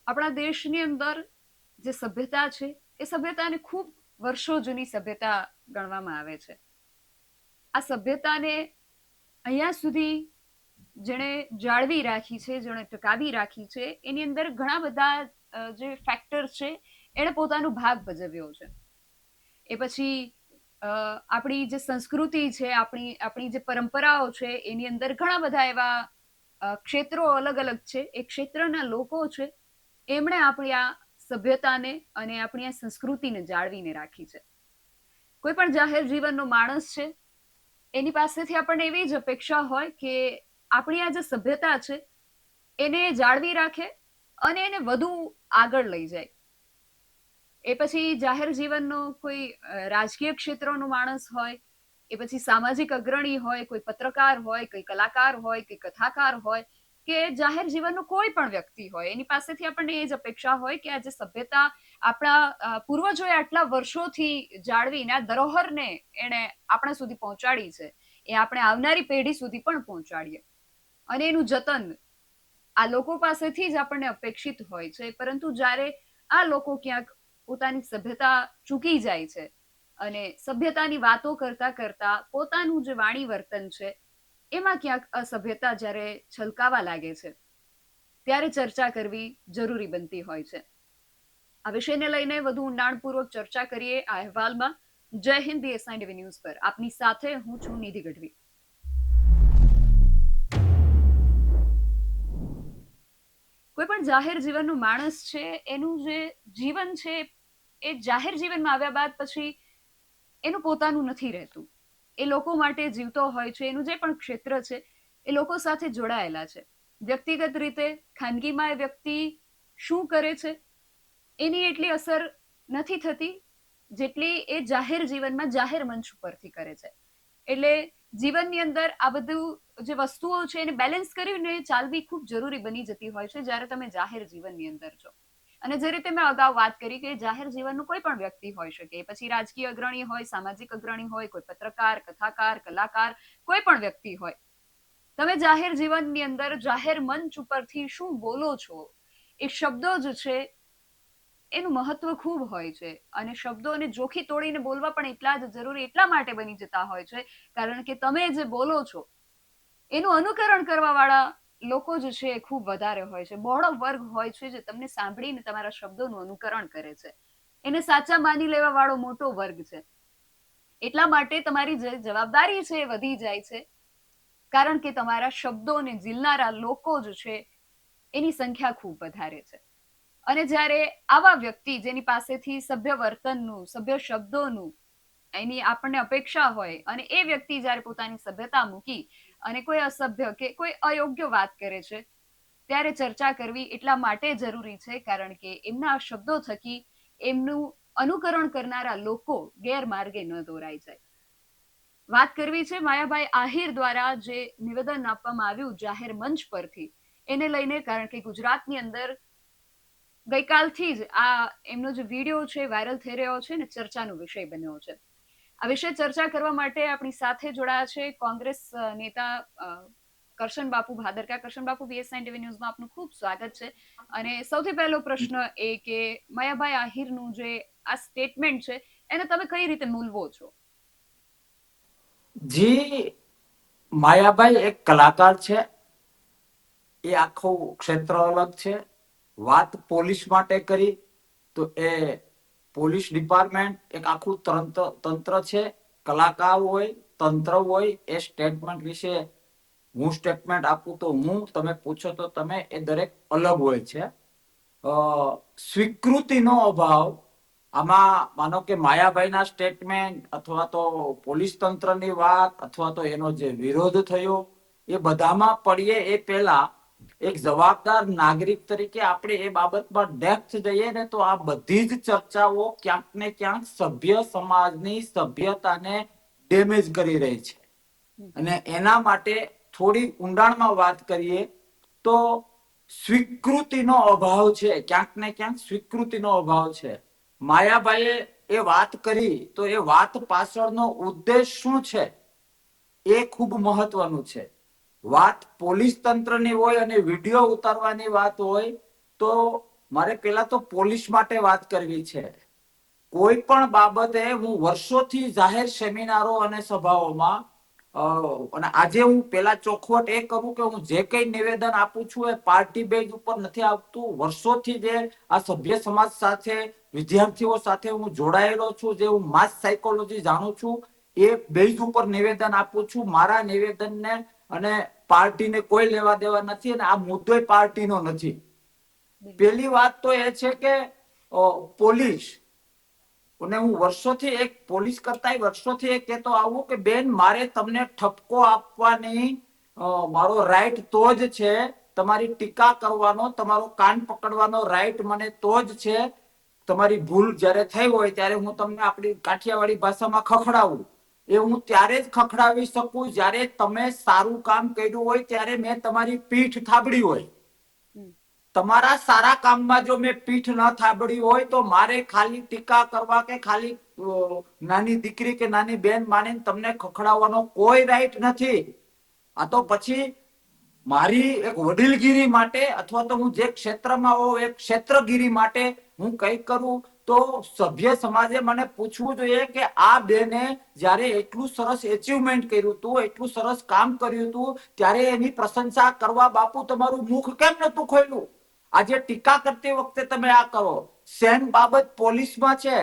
આપણા દેશની અંદર જે સભ્યતા છે એ સભ્યતાને ખૂબ વર્ષો જૂની સભ્યતા ગણવામાં આવે છે. આ સભ્યતાને અહીંયા સુધી જેણે જાળવી રાખી છે, જેણે ટકાવી રાખી છે, એની અંદર ઘણા બધા જે ફેક્ટર છે એણે પોતાનો ભાગ ભજવ્યો છે. એ પછી આપણી જે સંસ્કૃતિ છે, આપણી જે પરંપરાઓ છે, એની અંદર ઘણા બધા એવા ક્ષેત્રો અલગ અલગ છે. એ ક્ષેત્રના લોકો છે, એમણે આપણી આ સભ્યતાને અને આપણી આ સંસ્કૃતિને જાળવીને રાખી છે. કોઈ પણ જાહેર જીવનનો માણસ છે, એની પાસેથી આપણને એવી જ અપેક્ષા હોય કે આપણી આ જે સભ્યતા છે એને જાળવી રાખે અને એને વધુ આગળ લઈ જાય. એ પછી જાહેર જીવનનો કોઈ રાજકીય ક્ષેત્રનો માણસ હોય, એ પછી સામાજિક અગ્રણી હોય, કોઈ પત્રકાર હોય, કોઈ કલાકાર હોય, કોઈ કથાકાર હોય, કે જાહેર જીવનનો કોઈ પણ વ્યક્તિ હોય, એની પાસેથી આપણને એ જ અપેક્ષા હોય કે આ જે સભ્યતા આપણા પૂર્વજોએ આટલા વર્ષોથી જાળવીને આ ધરોહરને એને આપણા સુધી પહોંચાડી છે, એ આપણે આવનારી પેઢી સુધી પણ પહોંચાડીએ. અને એનું જતન આ લોકો પાસેથી જ આપણને અપેક્ષિત હોય છે. પરંતુ જ્યારે આ લોકો ક્યાંક પોતાની સભ્યતા ચૂકી જાય છે અને સભ્યતાની વાતો કરતા કરતા પોતાનું જે વાણી વર્તન છે એમાં ક્યાંક અસભ્યતા જ્યારે છલકાવા લાગે છે, ત્યારે ચર્ચા કરવી જરૂરી બનતી હોય છે. આ વિષયને લઈને વધુ ઊંડાણપૂર્વક ચર્ચા કરીએ આ અહેવાલમાં. જય હિન્દ, BSI ન્યૂઝ પર આપની સાથે હું છું નિધિ ગઢવી. કોઈ પણ જાહેર જીવનનું માણસ છે, એનું જે જીવન છે એ જાહેર જીવનમાં આવ્યા બાદ પછી એનું પોતાનું નથી રહેતું. એ લોકો માટે જીવતો હોય છે. એનું જે પણ ક્ષેત્ર છે એ લોકો સાથે જોડાયેલા છે. વ્યક્તિગત રીતે ખાનગીમાં એ વ્યક્તિ શું કરે છે એની એટલી અસર નથી થતી જેટલી એ જાહેર જીવનમાં જાહેર મંચ ઉપરથી કરે છે. એટલે જીવનની અંદર આ બધું જે વસ્તુઓ છે એને બેલેન્સ કરીને ચાલવી ખૂબ જરૂરી બની જતી હોય છે જ્યારે તમે જાહેર જીવનની અંદર છો. અને જે રીતે મેં અગાઉ વાત કરી કે જાહેર જીવનનું કોઈ પણ વ્યક્તિ હોઈ શકે, પછી રાજકીય અગ્રણી હોય, સામાજિક અગ્રણી હોય, કોઈ પત્રકાર, કથાકાર, કલાકાર, કોઈ પણ વ્યક્તિ હોય, તમે જાહેર જીવનની અંદર જાહેર મંચ ઉપરથી શું બોલો છો, એ શબ્દો જ છે એનું મહત્વ ખૂબ હોય છે. અને શબ્દોને જોખી તોડીને બોલવા પણ એટલા જ જરૂરી એટલા માટે બની જતા હોય છે કારણ કે તમે જે બોલો છો એનું અનુકરણ કરવા વાળા લોકો જે છે એ ખૂબ વધારે હોય છે. બહોળો વર્ગ હોય છે જે તમને સાંભળીને તમારા શબ્દોનું અનુકરણ કરે છે. એને સાચા માની લેવા વાળો મોટો વર્ગ છે. એટલા માટે તમારી જે જવાબદારી છે એ વધી જાય છે કારણ કે તમારા શબ્દોને ઝીલનારા લોકો જ છે એની સંખ્યા ખૂબ વધારે છે. અને જ્યારે આવા વ્યક્તિ જેની પાસેથી સભ્ય વર્તનનું, સભ્ય શબ્દોનું એની આપણને અપેક્ષા હોય અને એ વ્યક્તિ જ્યારે પોતાની સભ્યતા મૂકી અને કોઈ અસભ્ય કે કોઈ અયોગ્ય વાત કરે છે, ત્યારે ચર્ચા કરવી એટલા માટે જરૂરી છે કારણ કે એમના શબ્દો થકી એમનું અનુકરણ કરનારા લોકો ગેરમાર્ગે ન દોરાઈ જાય. વાત કરવી છે માયાભાઈ આહિર દ્વારા જે નિવેદન આપવામાં આવ્યું જાહેર મંચ પરથી એને લઈને, કારણ કે ગુજરાતની અંદર ગઈકાલથી જ આ એમનો જે વિડીયો છે વાયરલ થઈ રહ્યો છે ને ચર્ચાનો વિષય બન્યો છે. આ વિશે ચર્ચા કરવા માટે આપણી સાથે જોડાયા છે કોંગ્રેસ નેતા કરશન બાપુ ભાદરકા. કરશન બાપુ, BSI ન્યૂઝમાં આપનું ખૂબ સ્વાગત છે. અને સૌથી પહેલો પ્રશ્ન એ કે માયાભાઈ આહિરનું જે આ સ્ટેટમેન્ટ છે એને તમે કઈ રીતે મૂલવો છો? જી, માયાભાઈ એક કલાકાર છે. એ આખું ક્ષેત્ર અલગ છે. વાત પોલીસ માટે કરી તો એ પોલીસ ડિપાર્ટમેન્ટ એક આખું તંત્ર છે. કલાકાર હોય, તંત્ર હોય, એ સ્ટેટમેન્ટ વિશે હું સ્ટેટમેન્ટ આપું તો હું, તમે પૂછો તો તમે, એ દરેક અલગ હોય છે. સ્વીકૃતિનો અભાવ આમાં, માનો કે માયાભાઈના સ્ટેટમેન્ટ અથવા તો પોલીસ તંત્રની વાત અથવા તો એનો જે વિરોધ થયો, એ બધામાં પડીએ એ પહેલા એક જવાબદાર નાગરિક તરીકે આપણે એ બાબતમાં ડેપ્થ જઈએ ને તો આ બધી જ ચર્ચાઓ ક્યાંક ને ક્યાંક સભ્ય સમાજની સભ્યતાને ડેમેજ કરી રહી છે. અને એના માટે થોડી ઊંડાણમાં વાત કરીએ તો સ્વીકૃતિનો અભાવ છે. ક્યાંક ને ક્યાંક સ્વીકૃતિનો અભાવ છે. માયાભાઈએ એ વાત કરી તો એ વાત પાછળનો ઉદ્દેશ શું છે એ ખૂબ મહત્વનું છે. વાત પોલીસ તંત્રની હોય અને વિડીયો ઉતારવાની વાત હોય તો મારે પેલા તો પોલીસ માટે વાત કરવી છે. કોઈ પણ બાબતે હું વર્ષોથી જાહેર સેમિનારો અને સભાઓમાં અને આજે હું પેલા ચોખવટ એ કરું કે હું જે કઈ નિવેદન આપું છું એ પાર્ટી બેઝ ઉપર નથી આવતું. વર્ષોથી જે આ સભ્ય સમાજ સાથે, વિદ્યાર્થીઓ સાથે હું જોડાયેલો છું, જે હું માસ સાયકોલોજી જાણું છું, એ બેઝ ઉપર નિવેદન આપું છું. મારા નિવેદનને અને પાર્ટીને કોઈ લેવા દેવા નથી અને આ મુદ્દો પાર્ટીનો નથી. પેલી વાત તો એ છે કે પોલીસ, અને હું વર્ષોથી એક પોલીસ કરતા વર્ષોથી એ કહેતો આવું કે બેન, મારે તમને ઠપકો આપવાની મારો રાઈટ તો જ છે, તમારી ટીકા કરવાનો, તમારો કાન પકડવાનો રાઈટ મને તો જ છે. તમારી ભૂલ જ્યારે થઈ હોય ત્યારે હું તમને આપણી કાઠિયાવાડી ભાષામાં ખખડાવું, એ હું ત્યારે જ ખખડાવી શકું જ્યારે તમે સારું કામ કર્યું હોય, ત્યારે મેં તમારી પીઠ થાબડી હોય. તમારા સારા કામમાં જો મેં પીઠ ન થાબડી હોય તો મારે ખાલી ટીકા કરવા કે ખાલી નાની દીકરી કે નાની બેન માનીને તમને ખખડાવવાનો કોઈ રાઈટ નથી. આ તો પછી મારી એક વડીલગીરી માટે અથવા તો હું જે ક્ષેત્રમાં હોઉં એ ક્ષેત્રગીરી માટે હું કઈ કરું તો સભ્ય સમાજે મને પૂછવું જોઈએ કે આ બેને જ્યારે એટલું સરસ એચિવમેન્ટ કર્યું હતું, એટલું સરસ કામ કર્યું હતું, ત્યારે એની પ્રશંસા કરવા બાપુ તમારું મુખ કેમ નતું ખોલ્યું? આજે ટીકા કરતી વખતે તમે આ કરો. સેમ બાબત પોલીસમાં છે.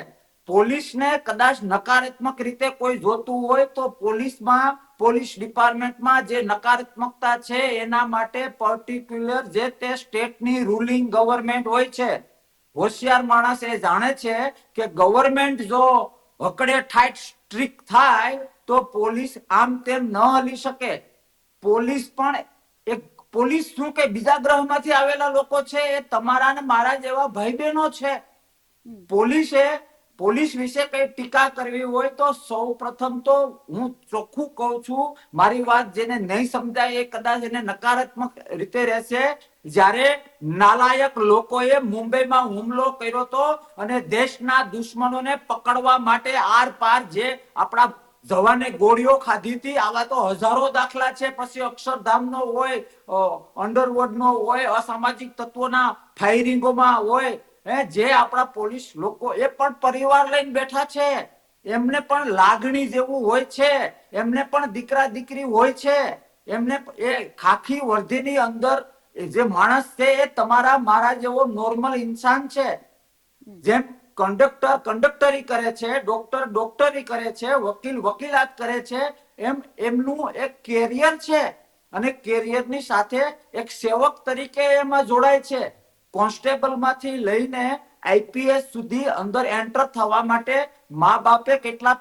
પોલીસને કદાચ નકારાત્મક રીતે કોઈ જોતું હોય તો પોલીસમાં, પોલીસ ડિપાર્ટમેન્ટમાં જે નકારાત્મકતા છે એના માટે પર્ટિક્યુલર જે તે સ્ટેટની રૂલિંગ ગવર્મેન્ટ હોય છે. હોશિયાર માણસ એ જાણે છે કે ગવર્મેન્ટ જો હકડે ઠાઠ સ્ટ્રિક્ટ થાય તો પોલીસ આમ તેમ ન હલી શકે. પોલીસ પણ એક પોલીસ શું કે બીજા ગ્રહમાંથી આવેલા લોકો છે, એ તમારા ને મારા જેવા ભાઈ બહેનો છે. પોલીસ વિશે કઈ ટીકા કરવી હોય તો સૌ પ્રથમ તો હું ચોખ્ખું કહું છું, મારી વાત જેને નહીં સમજાય એ કદાચ એને નકારાત્મક રીતે રહેશે. જ્યારે નાલાયક લોકોએ મુંબઈમાં હુમલો કર્યો હતો અને દેશના દુશ્મનોને પકડવા માટે આર પાર જે આપણા જવાને ગોળીઓ ખાધી હતી, આવા તો હજારો દાખલા છે. પછી અક્ષરધામનો હોય, અંડરવર્લ્ડનો હોય, અસામાજિક તત્વોના ફાયરિંગોમાં હોય, જે આપણા પોલીસ લોકો એ પણ પરિવાર લઈને બેઠા છે. એમને પણ લાગણી જેવું હોય છે, એમને પણ દીકરા દીકરી હોય છે. એમને એ ખાખી વર્દીની અંદર જે માણસ છે એ તમારા મારા જેવો નોર્મલ ઇન્સાન છે. જેમ કંડક્ટર કંડક્ટરી કરે છે, ડોક્ટર ડોક્ટરી કરે છે, વકીલ વકીલાત કરે છે, એમ એમનું એક કેરિયર છે અને કેરિયરની સાથે એક સેવક તરીકે એમાં જોડાય છે. કોન્સ્ટેબલ માંથી લઈને આઈપીએસ સુધી અંદર એન્ટર થવા માટે મા બાપે કેટલા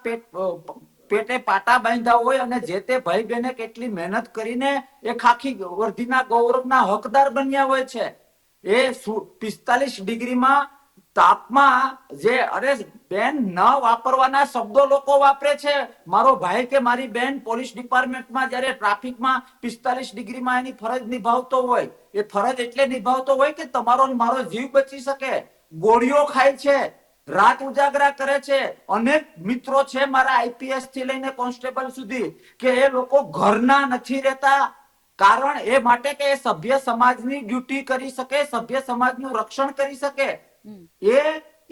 પેટે પાટા બાંધ્યા હોય અને જે તે ભાઈ બહેને કેટલી મહેનત કરીને એ ખાખી વર્ધીના ગૌરવના હકદાર બન્યા હોય છે. એ 45 ડિગ્રીમાં તાપમાં જે અરે બેન ન વાપરવાના શબ્દો લોકો વાપરે છે. મારો ભાઈ કે મારી બેન પોલીસ ડિપાર્ટમેન્ટમાં જયારે ટ્રાફિકમાં 45 ડિગ્રીમાં એની ફરજ નિભાવતો હોય, એ ફરજ એટલે નિભાવતો હોય કે તમારો મારો જીવ બચી શકે. ગોળીઓ ખાય છે, રાત ઉજાગરા કરે છે. અનેક મિત્રો છે મારા આઈપીએસ થી લઈને કોન્સ્ટેબલ સુધી કે એ લોકો ઘરના નથી રહેતા. કારણ એ માટે કે એ સભ્ય સમાજની ડ્યુટી કરી શકે, સભ્ય સમાજનું રક્ષણ કરી શકે.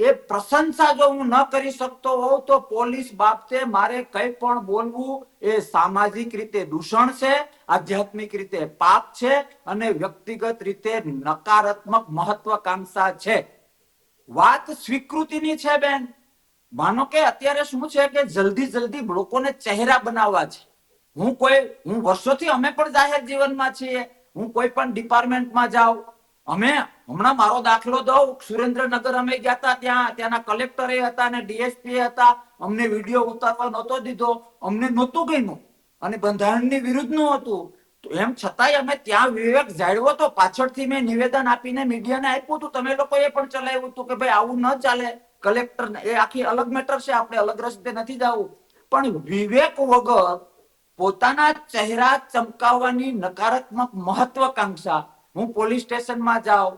એ પ્રશંસા જો હું ન કરી શકતો હોઉં તો પોલીસ બાબતે મારે કઈ પણ બોલવું એ સામાજિક રીતે દૂષણ છે, આધ્યાત્મિક રીતે પાપ છે અને વ્યક્તિગત રીતે નકારાત્મક મહત્વાકાંક્ષા છે. વાત સ્વીકૃતિની છે બેન. માનો કે અત્યારે શું છે કે જલ્દી લોકોને ચહેરા બનાવવા છે. હું વર્ષોથી અમે પણ જાહેર જીવનમાં છીએ. હું કોઈ પણ ડિપાર્ટમેન્ટમાં જાઉં, અમે હમણાં મારો દાખલો દઉં, સુરેન્દ્રનગર અમે ગયા હતા, ત્યાંના કલેક્ટર હતા અને ડીએસપી હતા. અમને વિડીયો ઉતારવા નહોતો દીધો, અમને નહોતું ગમ્યું અને બંધારણની વિરુદ્ધનું હતું. એમ છતાંય અમે ત્યાં વિવેક જાળવ્યો તો. પાછળથી મેં નિવેદન આપીને મીડિયાને આપ્યું હતું. તમે લોકોએ પણ ચલાવ્યું હતું કે ભાઈ આવું ન ચાલે. કલેક્ટર એ આખી અલગ મેટર છે, આપણે અલગ રસ્તે નથી જવું. પણ વિવેક વગર પોતાના ચહેરા ચમકાવવાની નકારાત્મક મહત્વાકાંક્ષા, હું પોલીસ સ્ટેશનમાં જાઉં,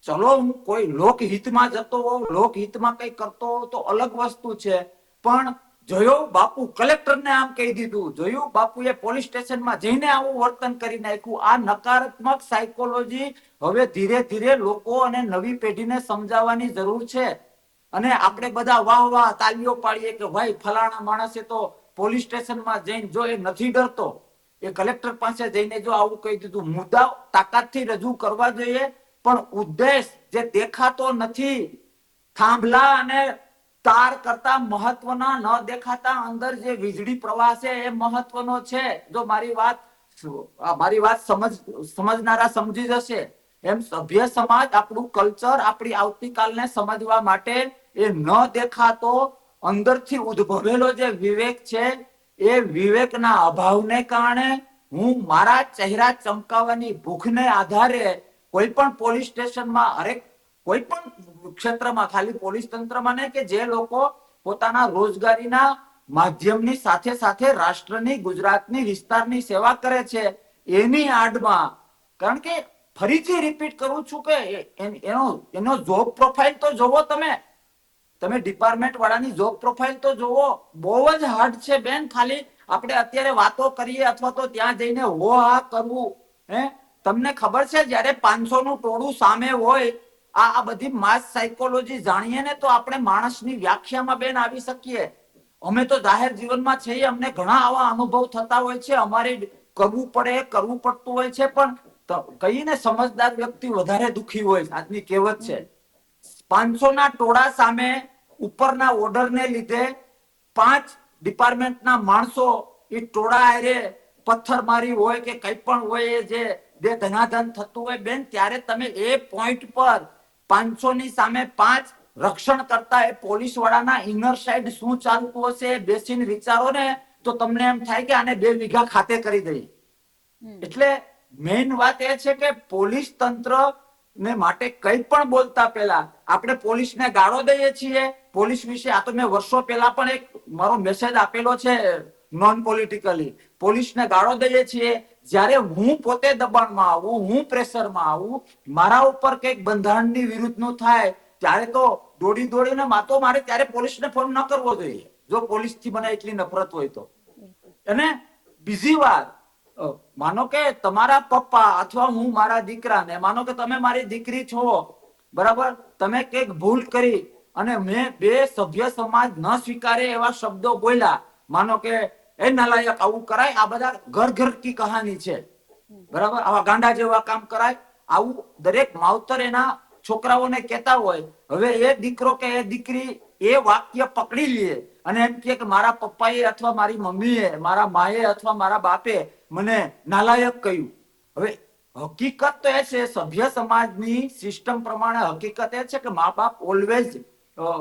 ચલો હું કોઈ લોકહિતમાં જતો હોઉં, લોકહિતમાં કઈ કરતો હોઉં તો અલગ વસ્તુ છે. પણ જોયું બાપુ કલેક્ટરને આમ કહી દીધું, જોયું બાપુએ પોલીસ સ્ટેશનમાં જઈને આવું વર્તન કરી નાખ્યું. આ નકારાત્મક સાયકોલોજી હવે ધીરે ધીરે લોકો અને નવી પેઢીને સમજાવવાની જરૂર છે. અને આપણે બધા વાહ વાહ તાલીઓ પાડીએ કે ભાઈ ફલાણા માણસે તો પોલીસ સ્ટેશનમાં જઈને, જો એ નથી ડરતો, એ કલેક્ટર પાસે જઈને જો આવું કહી દીધું, મુદ્દા તાકાતથી રજૂ કરવા જોઈએ, પણ ઉદ્દેશ જે દેખાતો નથી, થાંભલા અને તાર કરતા મહત્વના ન દેખાતા અંદર જે વીજળી પ્રવાહ છે એ મહત્વનો છે. જો મારી વાત સમજનારા સમજી જશે. એમ સભ્ય સમાજ, આપણું કલ્ચર, આપણી આવતીકાલને સમજવા માટે એ ન દેખાતો અંદરથી ઉદ્ભવેલો જે વિવેક છે, એ વિવેકના અભાવને કારણે હું મારા ચહેરા ચમકાવવાની ભૂખને આધારે કોઈ પણ પોલીસ સ્ટેશનમાં, કોઈ પણ ક્ષેત્રમાં, ખાલી પોલીસ તંત્રમાં નહીં, કે જે લોકો પોતાના રોજગારીના માધ્યમની સાથે સાથે રાષ્ટ્રની, ગુજરાતની, વિસ્તારની સેવા કરે છે, એની આડમાં, કારણ કે ફરીથી રિપીટ કરું છું કે એનો જોબ પ્રોફાઇલ તો જોવો, તમે ડિપાર્ટમેન્ટ વાળાની જોબ પ્રોફાઇલ તો જોવો, બહુ જ હાર્ડ છે બેન. ખાલી આપણે અત્યારે વાતો કરીએ અથવા તો ત્યાં જઈને હો હા કરવું, તમને ખબર છે જયારે 500 નું ટોળું સામે હોય, આ બધી માસ સાયકોલોજી જાણીએ ને તો આપણે માણસની વ્યાખ્યામાં બેન આવી શકીએ. અમે તો જાહેર જીવનમાં છીએ, અમને ઘણા આવા અનુભવ થતા હોય છે, અમારે કરવું પડતું હોય છે, પણ કહીને સમજદાર વ્યક્તિ વધારે દુખી હોય, આજની કહેવત છે. 500 ના ટોળા સામે ઉપરના ઓર્ડરને લીધે 5 ડિપાર્ટમેન્ટના માણસો એ ટોળા આરે પથ્થરમારી હોય કે કંઈ પણ હોય, જે બે ધનાધન થતું હોય બેન, ત્યારે તમે એ પોઈન્ટ પર 500 ની સામે 5 રક્ષણ કરતા એ પોલીસ વાળાના ઇનર સાઈડ શું ચાલતું હશે, બેસીને વિચારો ને તો તમને એમ થાય કે આને 2 વીઘા ખાતે કરી દઈએ. એટલે મેઇન વાત એ છે કે પોલીસ તંત્ર ને માટે કંઈ પણ બોલતા પહેલા આપણે પોલીસને ગાળો દઈએ છીએ. પોલીસ વિશે આ તો મેં વર્ષો પહેલા પણ એક મારો મેસેજ આપેલો છે, નોન પોલિટિકલી. પોલીસને ગાળો દઈએ છીએ, જ્યારે હું પોતે દબાણમાં આવું, હું પ્રેશરમાં આવું, મારા ઉપર કંઈક બંધારણની વિરુદ્ધનું થાય, ત્યારે તો દોડીને માતો મારે, ત્યારે પોલીસને ફોન ન કરવો જોઈએ, જો પોલીસથી મને એટલી નફરત હોય તો. અને બીજી વાત, માનો કે તમારા પપ્પા અથવા હું મારા દીકરાને, માનો કે તમે મારી દીકરી છો, બરાબર, તમે કંઈક ભૂલ કરી અને મેં 2 સભ્ય સમાજ ન સ્વીકારે એવા શબ્દો બોલ્યા, માનો કે એ નાલાયક આવું કરાય, આ બધા ઘર કી કહાની છે, બરાબર, આવા ગાંડા જેવા કામ કરાય, આવું દરેક માવતર એના છોકરાઓને કહેતા હોય. હવે એ દીકરો કે એ દીકરી એ વાક્ય પકડી લે અને એમ કે મારા પપ્પાએ અથવા મારી મમ્મીએ, મારા માએ અથવા મારા બાપે મને નાલાયક કહ્યું. હવે હકીકત તો એ છે, સભ્ય સમાજની સિસ્ટમ પ્રમાણે હકીકત એ છે કે મા બાપ ઓલવેઝ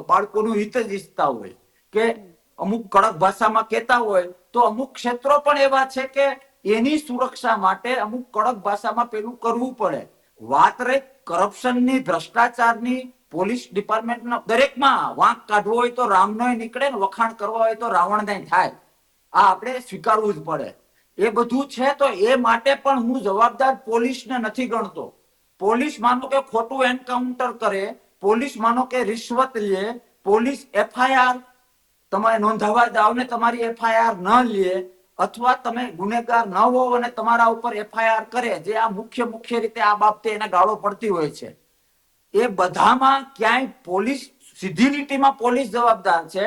બાળકોનું હિત જ ઈચ્છતા હોય, કે અમુક કડક ભાષામાં કહેતા હોય તો અમુક ક્ષેત્રો પણ એવા છે કે એની સુરક્ષા માટે અમુક કડક ભાષામાં પેલું કરવું પડે. વાત રહી કરપ્શનની, ભ્રષ્ટાચારની, પોલીસ ડિપાર્ટમેન્ટના દરેકમાં વાંક કાઢવો હોય તો રામનોય નીકળે ને વખાણ કરવા હોય તો રાવણને થાય. આ આપણે સ્વીકારવું જ પડે. એ બધું છે, તો એ માટે પણ હું જવાબદાર પોલીસને નથી ગણતો. પોલીસ માનો કે ખોટું એન્કાઉન્ટર કરે, પોલીસ માનો કે રિશ્વત લે, પોલીસ એફઆઈઆર તમે નોંધાવા જાવ ને તમારી એફઆઈઆર ન લે, અથવા તમે ગુનેગાર ન હો અને તમારા ઉપર એફઆઈઆર કરે, જે આ મુખ્ય રીતે આ બાબતે એને ગાળો પડતી હોય છે, એ બધામાં ક્યાંય પોલીસ, સીધી લીટીમાં પોલીસ જવાબદાર છે.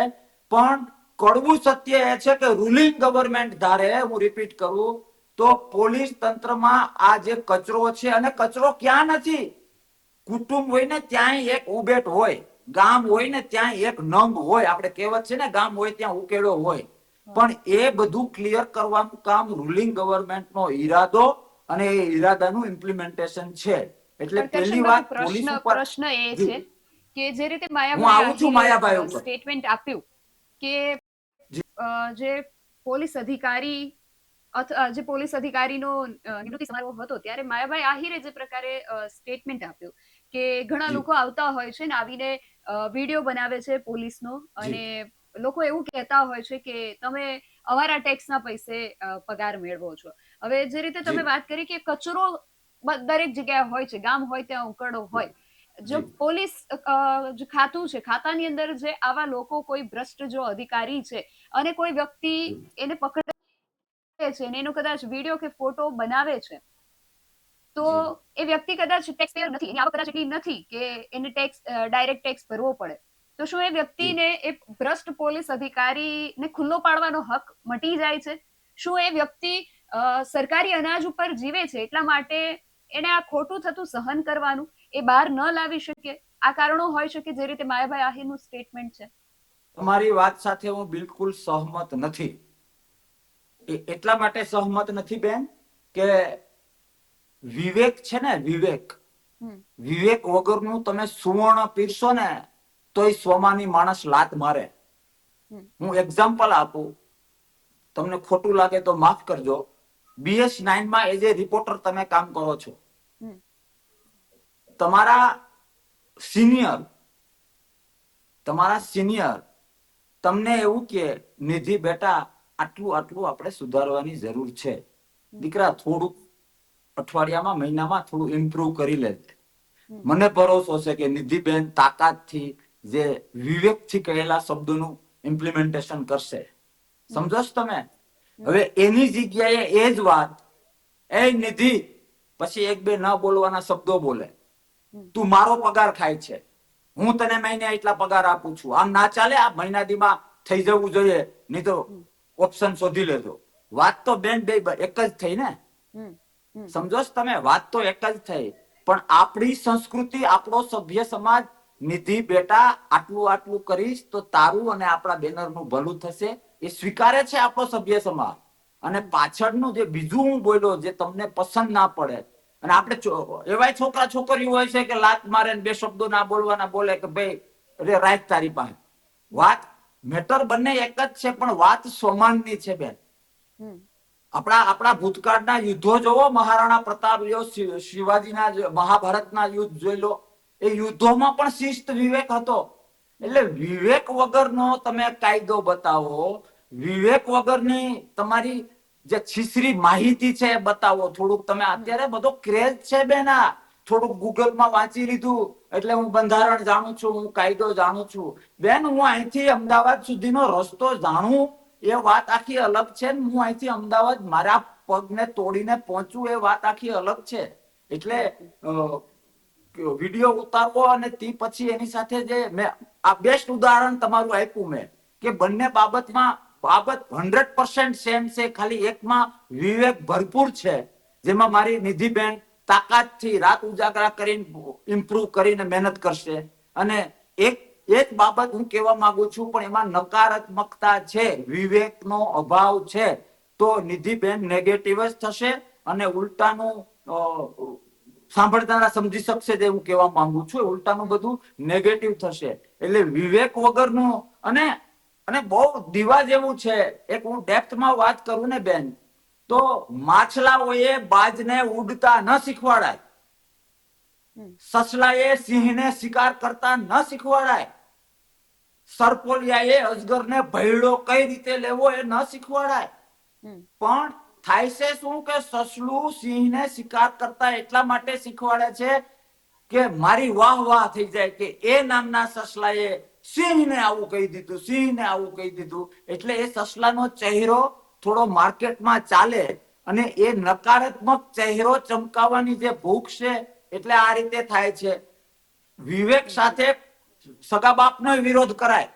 પણ કડવું સત્ય એ છે કે રૂલિંગ ગવર્મેન્ટ ધારે, હું રિપીટ કરું તો પોલીસ તંત્રમાં આ જે કચરો છે, અને કચરો ક્યાં નથી, કુટુંબ હોય ને ત્યાં એક ઉબેટ હોય, ગામ હોય ને ત્યાં એક નંગ હોય, આપણે કહેવત છે ને ગામ હોય ત્યાં ઉકેડો હોય. પણ એ બધું ક્લિયર કરવાનું કામ રૂલિંગ ગવર્મેન્ટનો ઈરાદો અને એ ઈરાદાનું ઇમ્પ્લિમેન્ટેશન છે. એટલે પહેલી વાત પોલીસ ઉપર. પ્રશ્ન એ છે કે જે રીતે હું આવું છું માયાભાઈ માયાભાઈ ઉપર. સ્ટેટમેન્ટ આપ્યું કે જે પોલીસ અધિકારી જે પોલીસ અધિકારીનો નિવૃત્તિ સમારોહ હતો, ત્યારે માયાભાઈ આહિરે જે પ્રકારે સ્ટેટમેન્ટ આપ્યું કે ઘણા લોકો આવતા હોય છે ને આવીને વિડીયો બનાવે છે પોલીસનો, અને લોકો એવું કહેતા હોય છે કે તમે અમારા ટેક્સના પૈસે પગાર મેળવો છો. હવે જે રીતે તમે વાત કરી કે કચરો દરેક જગ્યાએ હોય છે, ગામ હોય ત્યાં ઉકરડો હોય, જો જી પોલીસ જે ખાતું છે, ખાતાની અંદર જે આવા લોકો, કોઈ ભ્રષ્ટ જો અધિકારી છે અને કોઈ વ્યક્તિ એને પકડે છે ને એનો કદાચ વિડીયો કે ફોટો બનાવે છે, તો જી એ વ્યક્તિ કદાચ ટેક્સ પેયર નથી, એની આવક કદાચ એટલી નથી કે એને ટેક્સ ડાયરેક્ટ ટેક્સ ભરવો પડે, તો શું એ જી વ્યક્તિને એ ભ્રષ્ટ પોલીસ અધિકારીને ખુલ્લો પાડવાનો હક મટી જાય છે? શું એ વ્યક્તિ સરકારી અનાજ ઉપર જીવે છે એટલા માટે એને આ ખોટું થતું સહન કરવાનું, એ બહાર ન લાવી શકે? આ કારણો હોઈ શકે, જે રીતે માયાભાઈ આહિરનું સ્ટેટમેન્ટ છે. તમારી વાત સાથે હું બિલકુલ સહમત નથી. એટલા માટે સહમત નથી બેન કે વિવેક છે ને, વિવેક વગરનું તમે સુવર્ણ પીરશો ને તો એ સ્વમાની માણસ લાત મારે. હું એક્ઝામ્પલ આપું, તમને ખોટું લાગે તો માફ કરજો. BS9 માં એઝ એ રિપોર્ટર તમે કામ કરો છો. તમારા સિનિયર તમને એવું કે નિધિ બેટા આટલું આટલું આપણે સુધારવાની જરૂર છે, દીકરા થોડુંક અઠવાડિયામાં મહિનામાં થોડું ઇમ્પ્રુવ કરી લે. મને ભરોસો છે કે નિધિબેન તાકાતથી જે વિવેકથી કહેલા શબ્દોનું ઇમ્પ્લિમેન્ટેશન કરશે. સમજો છો તમે? હવે એની જગ્યાએ એ જ વાત એ નિધિ પછી એક બે ન બોલવાના શબ્દો બોલે, તું મારો પગાર ખાય છે, હું તને મહિને એટલા પગાર આપું છું, આમ ના ચાલે, આ મહિના દીમાં થઈ જવું જોઈએ, નહીં તો ઓપ્શન શોધી લેજો. વાત તો બેન બે એક જ થઈ ને. સમજો છો તમે? વાત તો એક જ થઈ, પણ આપણી સંસ્કૃતિ, આપણો સભ્ય સમાજ નિધિ બેટા આટલું આટલું કરીશ તો તારું અને આપણા બેનરનું ભલું થશે, એ સ્વીકારે છે આપણો સભ્ય સમાજ. અને પાછળનું જે બીજું હું બોલ્યો જે તમને પસંદ ના પડે, અને આપણે એવા છોકરા છોકરીઓ હોય છે કે લાત મારે બે શબ્દો ના બોલવાના બોલે કે ભાઈ અરે રાખ તારી પાસે. વાત મેટર બંને એક જ છે, પણ વાત સ્વમાનની છે બેન. આપણા ભૂતકાળના યુદ્ધો જોવો, મહારાણા પ્રતાપ લ્યો, શિવાજીના મહાભારતના યુદ્ધ જોઈ લો, એ યુદ્ધોમાં પણ શિસ્ત વિવેક હતો. એટલે વિવેક વગરનો તમે કાયદો બતાવો, વિવેક વગરની તમારી જે છીછરી માહિતી છે એ બતાવો. થોડુંક તમે અત્યારે બધો ક્રેઝ છે બેન, થોડુંક ગૂગલમાં વાંચી લીધું એટલે હું બંધારણ જાણું છું, હું કાયદો જાણું છું. બેન હું અહીંથી અમદાવાદ સુધીનો રસ્તો જાણું એ વાત આખી અલગ છે, હું અહીંથી અમદાવાદ મારા પગને તોડીને પહોંચું એ વાત આખી અલગ છે. એટલે વિડીયો ઉતારવો અને તે પછી એની સાથે જે મેં આ બેસ્ટ ઉદાહરણ તમારું આપ્યું મેં, કે બંને બાબત 100% સેમ છે, ખાલી એકમાં વિવેક ભરપૂર છે, જેમાં મારી નિધિબેન તાકાતથી રાત ઉજાગરા કરીને ઇમ્પ્રુવ કરીને મહેનત કરશે. અને એક બાબત હું કહેવા માંગુ છું, પણ એમાં નકારાત્મકતા છે, વિવેકનો અભાવ છે, તો નિધિબેન નેગેટિવ જ થશે અને ઉલટાનું સાંભળનારા સમજી શકશે જે હું કહેવા માંગુ છું, ઉલટાનું બધું નેગેટિવ થશે. એટલે વિવેક વગરનું અને બહુ દીવા જેવું છે. એક હું ડેપ્થમાં વાત કરું ને બેન, તો માછલાઓએ બાજને ઉડતા ન શીખવાડાય, સસલાએ સિંહને શિકાર કરતા ન શીખવાડાય, સરપોલિયાએ અજગરને ભયડો કઈ રીતે લેવો એ ન શીખવાડાય. પણ થાય છે શું કે સસલું સિંહને શિકાર કરતા એટલા માટે શીખવાડે છે કે મારી વાહ વાહ થઈ જાય કે એ નામના સસલાએ સિંહને આવું કહી દીધું, સિંહને આવું કહી દીધું. એટલે એ સસલાનો ચહેરો થોડો માર્કેટમાં ચાલે અને એ નકારાત્મક ચહેરો ચમકાવવાની જે ભૂખ છે, એટલે આ રીતે થાય છે. વિવેક સાથે સગા બાપનો વિરોધ કરાય.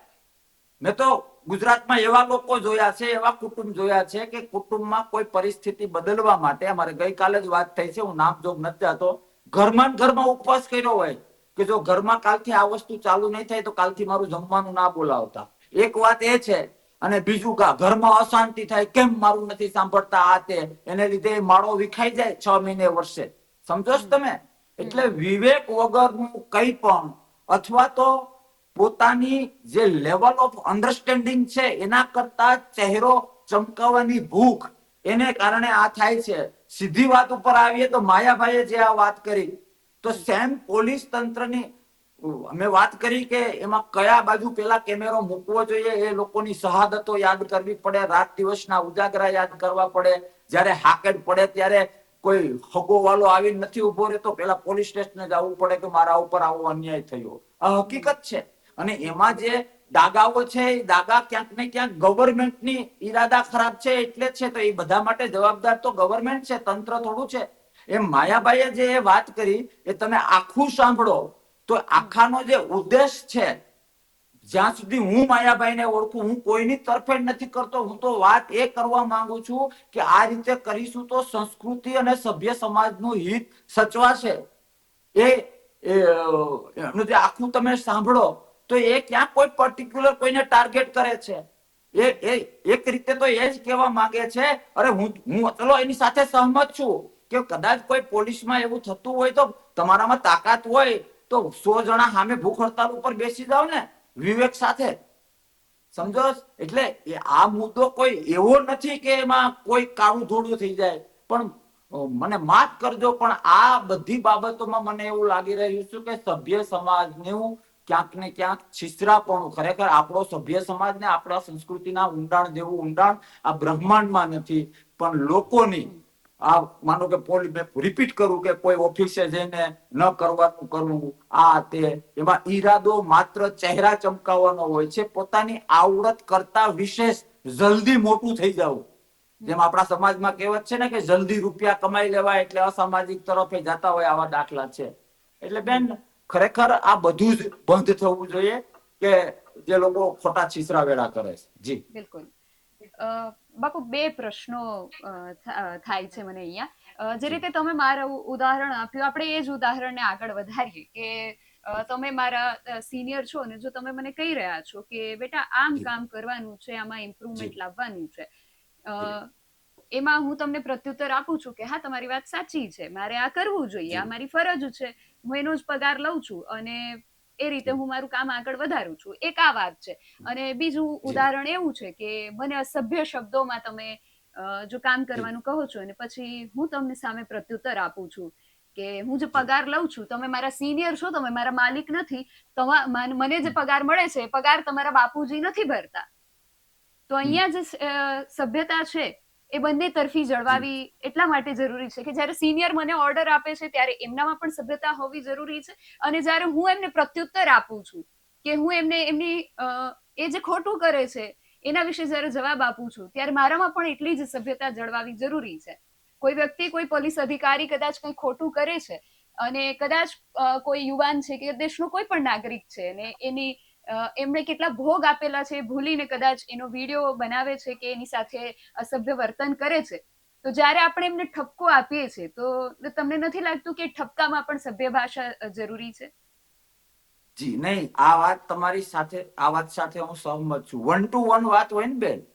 મેં તો ગુજરાતમાં એવા લોકો જોયા છે, એવા કુટુંબ જોયા છે કે કુટુંબમાં કોઈ પરિસ્થિતિ બદલવા માટે, અમારે ગઈકાલે જ વાત થઈ છે, હું નામજોગ નથી જતો, ઘરમાં ઉપવાસ કર્યો હોય કે જો ઘરમાં કાલથી આ વસ્તુ ચાલુ નહીં થાય તો કાલથી મારું જમવાનું ના બોલાવતા. એક વાત એ છે. અને બીજું ઘરમાં અશાંતિ થાય, કેમ મારું નથી સાંભળતા, આ તે એને લીધે માળો વિખાઈ જાય 6 મહિને વર્ષે. સમજો છો તમે? એટલે વિવેક વગરનું કંઈ પણ, અથવા તો પોતાની જે લેવલ ઓફ અન્ડરસ્ટેન્ડિંગ છે એના કરતા ચહેરો ચમકાવવાની ભૂખ, એને કારણે આ થાય છે. સીધી વાત ઉપર આવીએ તો માયાભાઈએ જે આ વાત કરી, તો સેમ પોલીસ તંત્રની અમે વાત કરી કે એમાં કયા બાજુ પેલા કેમેરો મૂકવો જોઈએ, એ લોકોની શહાદતો યાદ કરવી પડે, રાત દિવસના ઉજાગરા યાદ કરવા પડે, જ્યારે હાકડ પડે ત્યારે કોઈ હગો વાલો આવીને નથી ઉભો રહેતો, પેલા પોલીસ સ્ટેશને જવું પડે કે મારા ઉપર આવો અન્યાય થયો. આ હકીકત છે. અને એમાં જે દાગાઓ છે એ દાગા ક્યાંક ને ક્યાંક ગવર્મેન્ટની ઈરાદા ખરાબ છે એટલે છે, તો એ બધા માટે જવાબદાર તો ગવર્મેન્ટ છે, તંત્ર થોડું છે. એમ માયાભાઈએ જે વાત કરી એ તમે આખું સાંભળો તો આખાનો જે ઉદ્દેશ છે, જ્યાં સુધી હું માયાભાઈને ઓળખું, હું કોઈની તરફેણ નથી કરતો, હું તો વાત એ કરવા માંગુ છું કે આ રીતે કરીશું તો સંસ્કૃતિ અને સભ્ય સમાજનું હિત સચવાશે. એનું જે આખું તમે સાંભળો તો એ ક્યાં કોઈ પર્ટિક્યુલર કોઈને ટાર્ગેટ કરે છે. એ એક રીતે તો એ જ કહેવા માંગે છે. અરે હું ચલો એની સાથે સહમત છું કે કદાચ કોઈ પોલીસમાં એવું થતું હોય તો તમારામાં તાકાત હોય તો 100 જણા સામે ભૂખ હડતાલ ઉપર બેસી જાવ ને વિવેક સાથે, સમજો. એટલે આ મુદ્દો કોઈ એવો નથી કે એમાં કોઈ કાળું ધોળું થઈ જાય. પણ મને માફ કરજો, પણ આ બધી બાબતોમાં મને એવું લાગી રહ્યું છે કે સભ્ય સમાજનું ક્યાંક ને ક્યાંક છીછરાપણું, ખરેખર આપણો સભ્ય સમાજ ને આપણા સંસ્કૃતિના ઊંડાણ જેવું ઊંડાણ આ બ્રહ્માંડમાં નથી. પણ લોકોની આ માનો કે રિપીટ કરું કે કોઈ ઓફિસે જઈને ન કરવાનું કરવું, આ તે, એમાં ઈરાદો માત્ર ચહેરા ચમકાવવાનો હોય છે, પોતાની આવડત કરતા વિશેષ જલ્દી મોટું થઈ જવું. જેમ આપણા સમાજમાં કહેવત છે ને કે જલ્દી રૂપિયા કમાઈ લેવા એટલે અસામાજિક તરફે જતા હોય, આવા દાખલા છે. એટલે બેન ખરેખર આ બધું જ બંધ થવું જોઈએ કે જે લોકો ખોટા છીછરા વેડા કરે છે. જી બિલકુલ. બાપુ, બે પ્રશ્નો થાય છે મને અહીંયા. જે રીતે તમે મારું ઉદાહરણ આપ્યું, આપણે એ જ ઉદાહરણને આગળ વધારીએ કે તમે મારા સિનિયર છો ને જો તમે મને કહી રહ્યા છો કે બેટા આમ કામ કરવાનું છે, આમાં ઇમ્પ્રુવમેન્ટ લાવવાનું છે, એમાં હું તમને પ્રત્યુત્તર આપું છું કે હા તમારી વાત સાચી છે, મારે આ કરવું જોઈએ, આ મારી ફરજ છે, હું એનો જ પગાર લઉં છું અને એ રીતે હું મારું કામ આગળ વધારું છું. એક આ વાત છે. અને બીજું ઉદાહરણ એવું છે કે મને અસભ્ય શબ્દોમાં તમે જો કામ કરવાનું કહો છો અને પછી હું તમને સામે પ્રત્યુત્તર આપું છું કે હું જે પગાર લઉં છું, તમે મારા સિનિયર છો, તમે મારા માલિક નથી, મને જે પગાર મળે છે એ પગાર તમારા બાપુજી નથી ભરતા. તો અહીંયા જે સભ્યતા છે એ બંને તરફી જળવાવી એટલા માટે જરૂરી છે કે જ્યારે સિનિયર મને ઓર્ડર આપે છે ત્યારે એમનામાં પણ સભ્યતા હોવી જરૂરી છે, અને જ્યારે હું એમને પ્રત્યુત્તર આપું છું કે હું એમને એમની એ જે ખોટું કરે છે એના વિશે જ્યારે જવાબ આપું છું ત્યારે મારામાં પણ એટલી જ સભ્યતા જળવાવી જરૂરી છે. કોઈ વ્યક્તિ, કોઈ પોલીસ અધિકારી કદાચ કંઈ ખોટું કરે છે અને કદાચ કોઈ યુવાન છે કે દેશનો કોઈ પણ નાગરિક છે અને એમણે કેટલા ભોગ આપેલા છે ભૂલીને કદાચ એનો વિડીયો બનાવે છે કે એની સાથે અસભ્ય વર્તન કરે છે, તો જ્યારે આપણે એમને ઠપકો આપીએ છીએ તો તમને નથી લાગતું કે ઠપકામાં પણ સભ્ય ભાષા જરૂરી છે? જી નહીં, આ વાત સાથે હું સહમત છું. 1 to 1 વાત હોય ને બેન,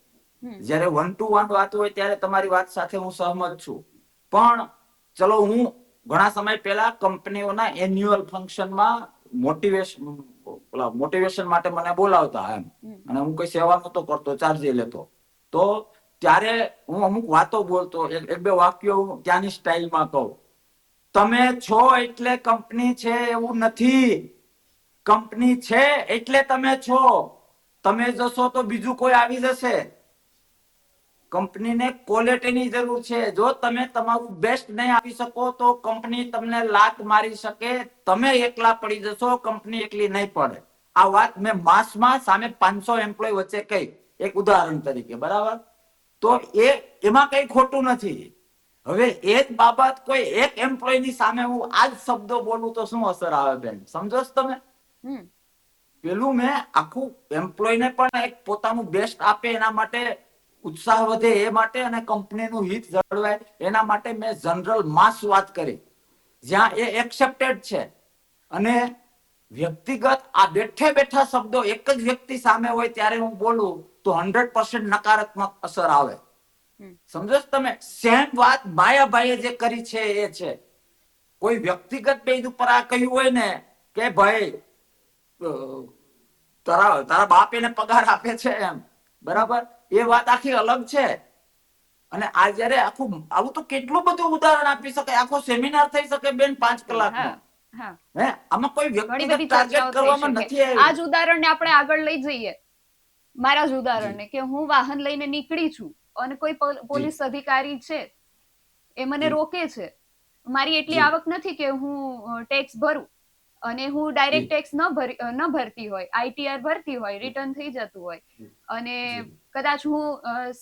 જ્યારે 1 to 1 વાત હોય ત્યારે તમારી વાત સાથે હું સહમત છું. પણ ચલો હું ઘણા સમય પહેલા કંપનીઓના એન્યુઅલ ફંક્શનમાં મોટિવેશન માટે મને બોલાવતા એમ, અને હું કઈ સેવા નતો કરતો, ચાર્જ લેતો, તો ત્યારે હું અમુક વાતો બોલતો, એક બે વાક્યો ત્યાંની સ્ટાઇલમાં કહું. તમે છો એટલે કંપની છે એવું નથી, કંપની છે એટલે તમે છો, તમે જશો તો બીજું કોઈ આવી જશે. કંપનીને ક્વોલિટીની જરૂર છે. જો તમે તમારું બેસ્ટ નહીં આપી શકો તો કંપની તમને લાત મારી શકે, તમે એકલા પડી જશો, કંપની એકલી નહીં પડે. આ વાત મેં માસમાં સામે 500 એમ્પ્લોય વચ્ચે કહી, એક ઉદાહરણ તરીકે, બરાબર? તો એમાં કઈ ખોટું નથી. હવે એ જ બાબત કોઈ એક એમ્પ્લોયની સામે હું આ જ શબ્દો બોલું તો શું અસર આવે બેન, સમજો છો તમે? પેલું મેં આખું એમ્પ્લોયને પણ એક પોતાનું બેસ્ટ આપે એના માટે ઉત્સાહ વધે એ માટે અને કંપનીનું હિત જળવાય એના માટે મેં જનરલ માસ વાત કરી, જ્યાં એ એક્સેપ્ટેડ છે. અને વ્યક્તિગત આ બેઠે બેઠા શબ્દો એક જ વ્યક્તિ સામે હોય ત્યારે હું બોલું તો 100% નકારાત્મક અસર આવે. સમજો તમે? સેમ વાત માયાભાઈએ જે કરી છે એ છે. કોઈ વ્યક્તિગત બેઝ ઉપર આ કહ્યું હોય ને કે ભાઈ તારા બાપ એને પગાર આપે છે એમ, બરાબર, એ વાત આખી અલગ છે. અને આ જયારે આવું તો કેટલું બધું ઉદાહરણ આપી શકાય, આખો સેમિનાર થઈ શકે બેન 5 કલાકનો. આમાં કોઈ વ્યક્તિગત ટાર્ગેટ કરવામાં નથી આવ્યું. આ જ ઉદાહરણને આપણે આગળ લઈ જઈએ, મારા જ ઉદાહરણને, કે હું વાહન લઈને નીકળી છું અને કોઈ પોલીસ અધિકારી છે એ મને જી રોકે છે. મારી એટલી જી આવક નથી કે હું ટેક્સ ભરું, અને હું ડાયરેક્ટ જી ટેક્સ ન ભરતી હોય, આઈટીઆર ભરતી હોય, રિટર્ન થઈ જતું હોય, અને જી કદાચ હું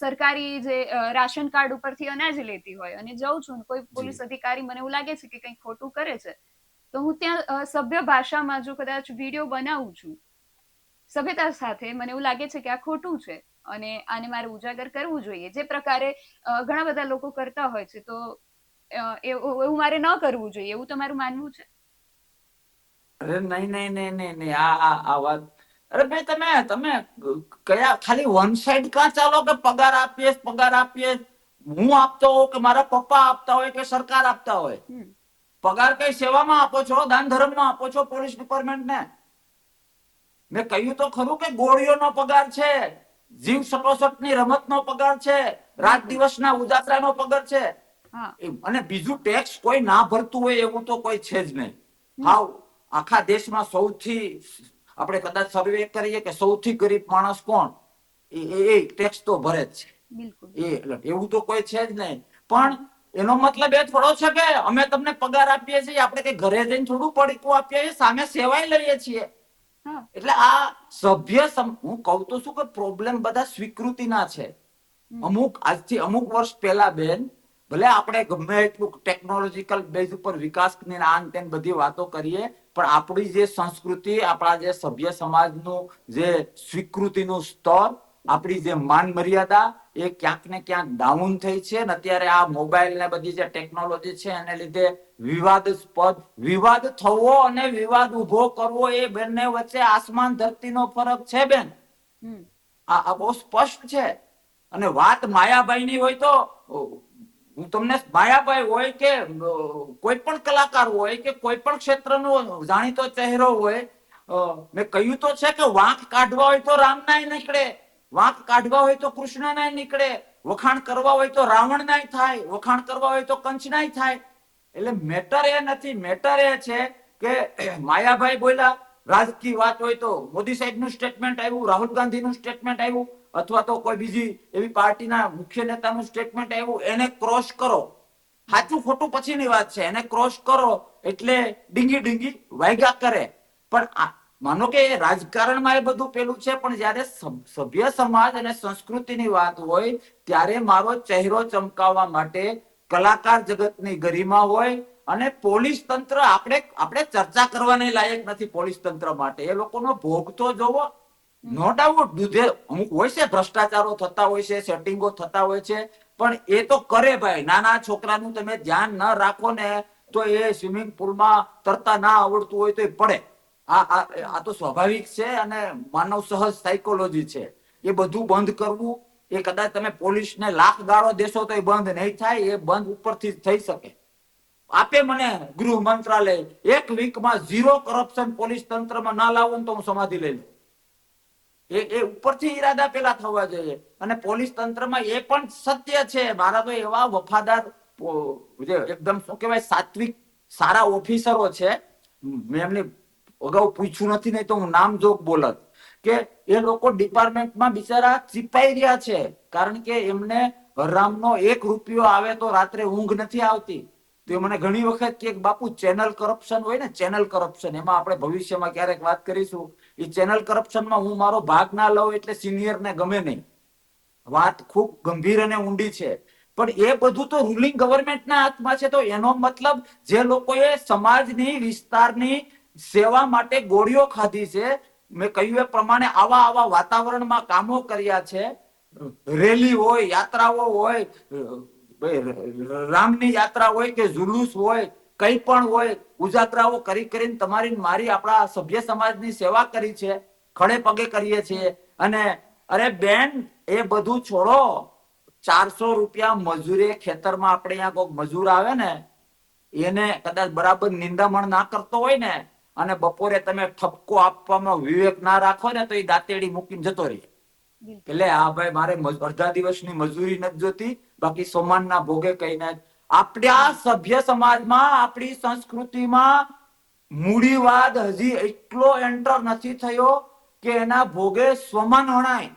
સરકારી જે રાશન કાર્ડ ઉપરથી અનાજ લેતી હોય અને જઉં છું ને કોઈ જી પોલીસ અધિકારી મને એવું લાગે છે કે કંઈક ખોટું કરે છે, તો હું ત્યાં સભ્ય ભાષામાં જો કદાચ વિડીયો બનાવું છું સભ્યતા સાથે, મને એવું લાગે છે કે આ ખોટું છે અને આને મારે ઉજાગર કરવું જોઈએ, જે પ્રકારે ઘણા બધા લોકો કરતા હોય છે, તો એવું મારે ન કરવું જોઈએ, એવું તમારું માનવું છે? અરે નહીં નહીં નહીં નહીં નહીં આ વાત, અરે ભાઈ તમે તમે કયા ખાલી વન સાઈડ કાં ચાલો કે પગાર આપીએ, હું આપતો હોઉં કે મારા પપ્પા આપતા હોય કે સરકાર આપતા હોય. પગાર કઈ સેવામાં આપો છો, દાન ધર્મમાં આપો છો પોલીસ ડિપાર્ટમેન્ટને? મેં કહ્યું તો ખરું કે ગોળીઓનો પગાર છે, જીવ સટોસટની રમતનો પગાર છે, રાત દિવસના ઉજાગરાનો પગાર છે. અને બીજું ટેક્સ કોઈ ના ભરતું હોય એવું તો કોઈ છે જ નહીં. હાવ આખા દેશમાં સૌથી, આપણે કદાચ સર્વે કરીએ કે સૌથી ગરીબ માણસ કોણ, એ ટેક્સ તો ભરે જ છે. એવું તો કોઈ છે જ નહીં. પણ એનો મતલબ એ થોડો છે કે અમે તમને પગાર આપીએ છીએ, આપણે કઈ ઘરે જઈને થોડું પડીકું આપીએ છીએ, સામે સેવાય લઈએ છીએ. એટલે આ સભ્ય હું કહું તો શું કે પ્રોબ્લેમ બધા સ્વીકૃતિના છે. આજથી અમુક વર્ષ પહેલા બેન, ભલે આપણે ગમે એટલું ટેકનોલોજીકલ બેઝ ઉપર વિકાસની આન તેન બધી વાતો કરીએ, પણ આપણી જે સંસ્કૃતિ, આપણા જે સભ્ય સમાજનું જે સ્વીકૃતિનું સ્તર, આપણી જે માન મર્યાદા, એ ક્યાંક ને ક્યાંક ડાઉન થઈ છે. ને અત્યારે આ મોબાઈલ ને બધી જે ટેકનોલોજી છે એને લીધે વિવાદ થવો અને વિવાદ ઉભો કરવો, એ બંને વચ્ચે આસમાન ધરતીનો ફરક છે બેન. આ બહુ સ્પષ્ટ છે. અને વાત માયાભાઈની હોય તો હું તમને, માયાભાઈ હોય કે કોઈ પણ કલાકાર હોય કે કોઈ પણ ક્ષેત્રનો જાણીતો ચહેરો હોય, મેં કહ્યું તો છે કે વાંક કાઢવા હોય તો રામ નાય નીકળે, વાંક કાઢવા હોય તો કૃષ્ણ નાય નીકળે, વખાણ કરવા હોય તો રાવણ નાય થાય, વખાણ કરવા હોય તો કંચ નાય થાય. એટલે મેટર એ નથી, મેટર એ છે કે માયાભાઈ બોલ્યા, રાજકીય વાત હોય તો મોદી સાહેબનું સ્ટેટમેન્ટ આવ્યું, રાહુલ ગાંધીનું સ્ટેટમેન્ટ આવ્યું, અથવા તો કોઈ બીજી એવી પાર્ટીના મુખ્ય નેતાનું સ્ટેટમેન્ટ આવ્યું, એને ક્રોસ કરો. સાચું ખોટું પછીની વાત છે, એને ક્રોસ કરો એટલે ડીંગી ડીંગી વાગ્યા કરે. પણ માનો કે રાજકારણમાં એ બધું પેલું છે, પણ જયારે સભ્ય સમાજ અને સંસ્કૃતિની વાત હોય ત્યારે મારો ચહેરો ચમકાવવા માટે કલાકાર જગતની ગરિમા હોય. અને પોલીસ તંત્ર, આપણે ચર્ચા કરવાની લાયક નથી પોલીસ તંત્ર માટે, એ લોકોનો ભોગ તો જોવો. નો ડાઉટ દૂધે અમુક હોય છે, ભ્રષ્ટાચારો થતા હોય છે, સેટિંગો થતા હોય છે, પણ એ તો કરે ભાઈ. નાના છોકરાનું તમે ધ્યાન ન રાખો ને તો એ સ્વિમિંગ પુલમાં તરતા ના આવડતું હોય તો એ પડે. આ તો સ્વાભાવિક છે અને માનવ સહજ સાયકોલોજી છે. એ બધું બંધ કરવું, એ કદાચ તમે પોલીસને લાખ ગાળો દેશો તો એ બંધ નહીં થાય, એ બંધ ઉપરથી થઈ શકે. આપે મને ગૃહ મંત્રાલય એક વીકમાં 0 કરપ્શન પોલીસ તંત્રમાં ના લાવું તો હું સમાધિ લઈ લઉં. એ ઉપરથી ઈરાદા પેલા થવા જોઈએ. અને પોલીસ તંત્રમાં એ પણ સત્ય છે, મારા તો એવા વફાદાર એકદમ શું કહેવાય સાત્વિક સારા ઓફિસરો છે, મેં એમને અગાઉ પૂછ્યું નથી, નહીં તો હું નામજોગ બોલત કે એ લોકો ડિપાર્ટમેન્ટમાં બિચારા ચીપાઈ રહ્યા છે, કારણ કે એમને હરામનો 1 રૂપિયો આવે તો રાત્રે ઊંઘ નથી આવતી. તો મને ઘણી વખત કે બાપુ ચેનલ કરપ્શન હોય ને, ચેનલ કરપ્શન, એમાં આપણે ભવિષ્યમાં ક્યારેક વાત કરીશું. એ ચેનલ કરપ્શનમાં હું મારો ભાગ ના લઉં એટલે સિનિયરને ગમે નહીં. વાત ખૂબ ગંભીર અને ઊંડી છે. પણ એ બધું તો રૂલિંગ ગવર્મેન્ટના હાથમાં છે. તો એનો મતલબ જે લોકોએ સમાજની, વિસ્તારની સેવા માટે ગોળીઓ ખાધી છે, મેં કહ્યું એ પ્રમાણે આવા વાતાવરણમાં કામો કર્યા છે, રેલી હોય, યાત્રાઓ હોય, રામની યાત્રા હોય કે જુલુસ હોય, કઈ પણ હોય, ઉજાગરાઓ કરીને તમારી મારી આપણા સભ્ય સમાજની સેવા કરી છે, ખડે પગે કરીએ છીએ. અને અરે બેન, એ બધું છોડો, 400 રૂપિયા મજૂરી ખેતરમાં, આપણે અહીંયા કોઈક મજૂર આવે ને, એને કદાચ બરાબર નિંદામણ ના કરતો હોય ને, અને બપોરે તમે ઠપકો આપવામાં વિવેક ના રાખો ને, તો એ દાંતેડી મૂકીને જતો રહે. એટલે હા ભાઈ, મારે અડધા દિવસની મજૂરી નથી જોતી, બાકી સોમાનના ભોગે કહીને. આપણા સભ્ય સમાજમાં, આપણી સંસ્કૃતિમાં મૂડીવાદ હજી એટલો એન્ટર નથી થયો કે એના ભોગે સોમાન વણાય.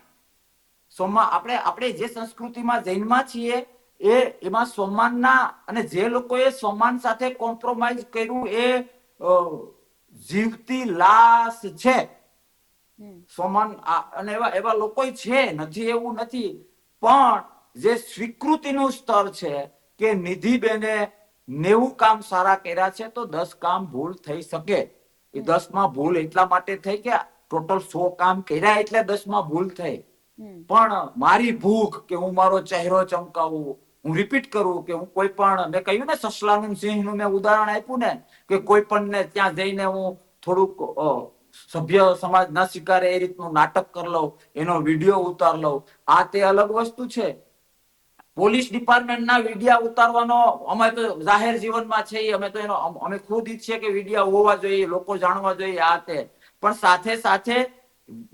આપણે જે સંસ્કૃતિમાં જૈનમાં છીએ એમાં સન્માનના અને જે લોકોએ સન્માન સાથે કોમ્પ્રોમાઇઝ કર્યું એ જીવતી લાશ છે. સન્માન અને એવા એવા લોકો છે, નથી એવું નથી, પણ જે સ્વીકૃતિનું સ્તર છે કે નિધિબેને 90 કામ સારા કર્યા છે તો 10 કામ ભૂલ થઈ શકે. એ 10 માં ભૂલ એટલા માટે થઈ કે ટોટલ 100 કામ કર્યા એટલે 10 માં ભૂલ થઈ. પણ મારી ભૂખ કે હું મારો ચહેરો ચમકાવું, હું રિપીટ કરું કે હું કોઈ પણ, મેં કહ્યું ને સસલાનું સિંહનું મેં ઉદાહરણ આપ્યું ને કે કોઈ પણ ને ત્યાં જઈને હું થોડુંક સભ્ય સમાજ ન સ્વીકારે એ રીતનું નાટક કરી લઉં, એનો વિડીયો ઉતાર લઉં, આ તે અલગ વસ્તુ છે. પોલીસ ડિપાર્ટમેન્ટના વિડીયા ઉતારવાનો અમે તો જાહેર જીવનમાં છે, અમે તો એનો અમે ખુદ ઈચ્છીએ કે વિડીયા હોવા જોઈએ, લોકો જાણવા જોઈએ આ તે, પણ સાથે સાથે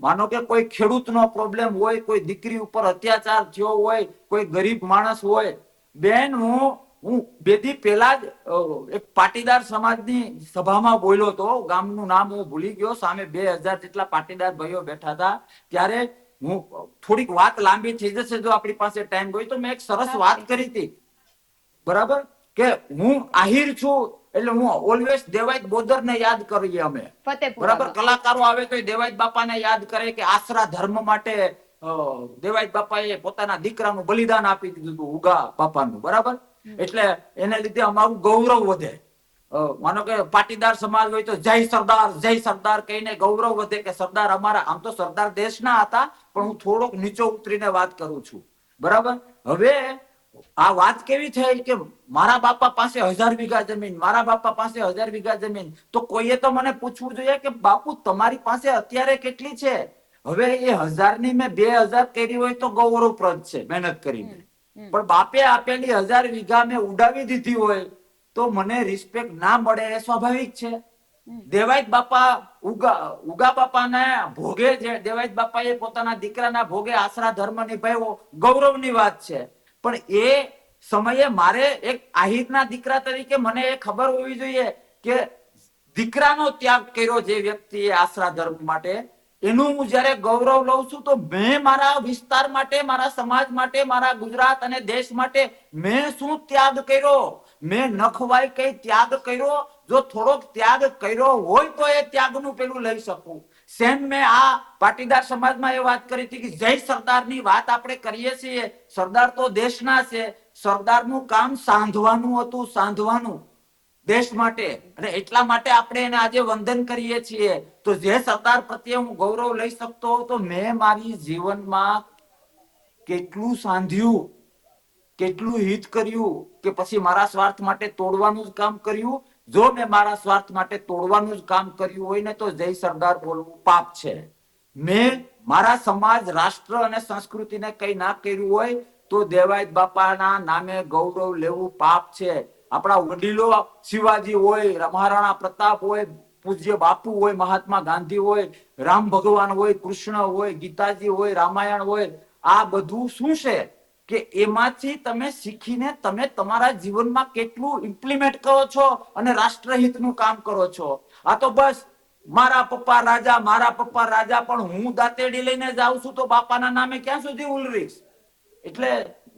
માનો કે કોઈ ખેડૂતનો પ્રોબ્લેમ હોય, કોઈ દીકરી ઉપર અત્યાચાર થયો હોય, કોઈ ગરીબ માણસ હોય, બેન હું બે દી પહેલા જ એક પાટીદાર સમાજની સભામાં બોલ્યો હતો, ગામનું નામ હું ભૂલી ગયો, સામે 2000 જેટલા પાટીદાર ભાઈઓ બેઠા હતા, ત્યારે હું થોડીક વાત લાંબી થઈ જશે જો આપણી પાસે ટાઈમ હોય તો, મેં એક સરસ વાત કરી હતી, બરાબર, કે હું આહિર છું એટલે હું ઓલવેઝ દેવાયત બોદરને યાદ કરીએ અમે, બરાબર, કલાકારો આવે તો દેવાયત બાપાને યાદ કરે કે આશરા ધર્મ માટે દેવાયત બાપાએ પોતાના દીકરાનું બલિદાન આપી દીધું હતું, ઉગા બાપાનું, બરાબર, એટલે એને લીધે અમારું ગૌરવ વધે. માનો કે પાટીદાર સમાજ હોય તો જય સરદાર કહીને ગૌરવ વધે કે સરદાર અમારા, આમ તો સરદાર દેશના હતા, પણ હું થોડોક નીચો ઉતરીને વાત કરું છું, બરાબર. હવે આ વાત કેવી થઈ કે મારા બાપા પાસે 1000 વીઘા જમીન, મારા બાપા પાસે 1000 વીઘા જમીન, તો કોઈએ તો મને પૂછવું જોઈએ કે બાપુ તમારી પાસે અત્યારે કેટલી છે? હવે એ 1000 ની મેં 2000 કરી હોય તો ગૌરવપ્રદ છે મહેનત કરીને, પણ બાપે આપેલી 1000 વીઘા મેં ઉડાવી દીધી હોય તો મને રિસ્પેક્ટ ના મળે એ સ્વાભાવિક છે. દેવાયત બાપા ઉગા બાપાને ભોગે છે, દેવાયત બાપાએ પોતાના દીકરાના ભોગે આશરા ધર્મ નિભાવ્યો, ગૌરવની વાત છે. પણ એ સમયે મારે એક આહિરના દીકરા તરીકે મને એ ખબર હોવી જોઈએ કે દીકરાનો ત્યાગ કર્યો જે વ્યક્તિએ આશરા ધર્મ માટે, એનું હું જયારે ગૌરવ લઉં છું તો મેં મારા વિસ્તાર માટે, મારા સમાજ માટે, મારા ગુજરાત અને દેશ માટે મેં શું ત્યાગ કર્યો, મેં નખવાય કઈ ત્યાગ કર્યો, જો થોડોક ત્યાગ કર્યો હોય તો એ ત્યાગનું પેલું લઈ શકું. સેમ મેં આ પાટીદાર સમાજમાં એ વાત કરી હતી કે જય સરદારની વાત આપણે કરીએ છીએ, સરદાર તો દેશના છે, સરદારનું કામ સાંધવાનું હતું, સાંધવાનું દેશ માટે, અને એટલા માટે આપણે એને આજે વંદન કરીએ છીએ. તો જે સરદાર પ્રત્યે હું ગૌરવ લઈ શકતો તો મેં મારી જીવનમાં કેટલું સાંધ્યું, કેટલું હિત કર્યું, કે પછી મારા સ્વાર્થ માટે તોડવાનું જ કામ કર્યું? જો મેં મારા સ્વાર્થ માટે તોડવાનું જ કામ કર્યું હોય ને તો જય સરદાર બોલવું પાપ છે. મેં મારા સમાજ, રાષ્ટ્ર અને સંસ્કૃતિને કઈ ના કર્યું હોય તો દેવાયત બાપાના નામે ગૌરવ લેવું પાપ છે. આપણા વડીલો શિવાજી હોય, મહારાણા પ્રતાપ હોય, પૂજ્ય બાપુ હોય, મહાત્મા ગાંધી હોય, રામ ભગવાન હોય, કૃષ્ણ હોય, ગીતાજી હોય, રામાયણ હોય, આ બધું શું છે કે એમાંથી તમે શીખીને તમે તમારા જીવનમાં કેટલું ઇમ્પ્લિમેન્ટ કરો છો અને રાષ્ટ્રહિતનું કામ કરો છો. આ તો બસ મારા પપ્પા રાજા, મારા પપ્પા રાજા, પણ હું દાંતેડી લઈને જાઉં છું તો બાપાના નામે ક્યાં સુધી ઉલરીશ? એટલે